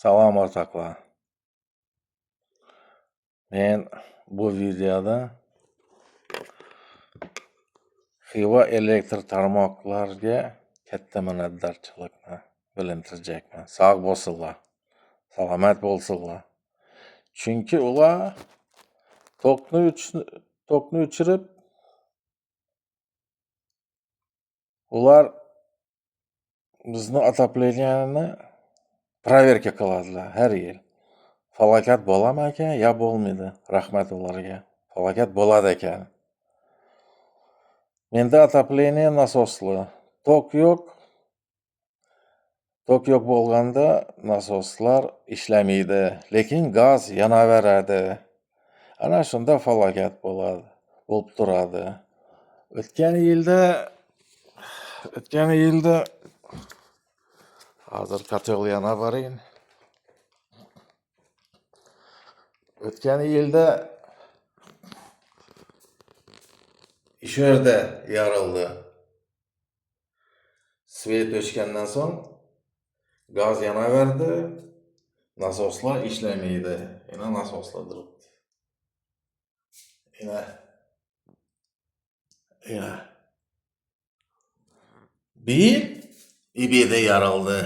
Salom o'rtoqlar. Men bu videoda Xiva elektr tarmoqlarga katta minnatdorchilikni bildirajekman. Sog' bo'lsinlar, salomat bo'lsinlar. Chunki ular tokni o'chirib, ular bizni otopleniyani proverka qiladilar har yil. Falokat bo'ladimi ekan, yo bo'lmaydi. Rahmat ularga. Falokat bo'ladi ekan. Menda otopleniya nasosli. Tok yo'q bo'lganda nasoslar ishlamaydi, lekin gaz yonaveradi. Ana shunda falokat bo'lib turadi. O'tgan yilda hozir kotel yana borayin. O'tgan yilda ish yerda yorildi. Svet o'chgandan so'ng gaz yonaverdi, nasoslar ishlamaydi. Yana nasoslar turibdi. Yana. Bir ibida yorildi.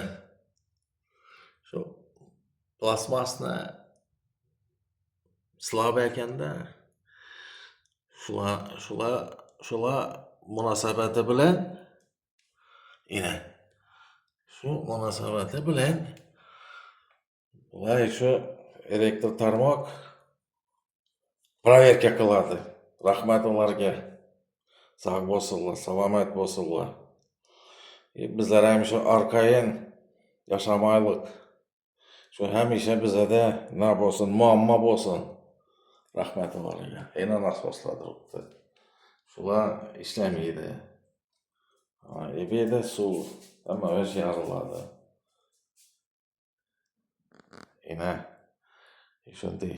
Shu plasmasni slab ekanda. Shular munosabati bilan shu munosabati bilan ular shu elektr tarmoq proverka qiladi. Rahmat ularga. Sog' bo'lsinlar, salomat bo'lsinlar. Bizlar ham shu orqayin yashamaylik. Shu hamisha bizada nima bo'lsin, muammo bo'lsin. Rahmat ularga. Yana nasoslar turibdi. Shular ishlamaydi. Ibida suv hamma o'z yoriladi. Shunday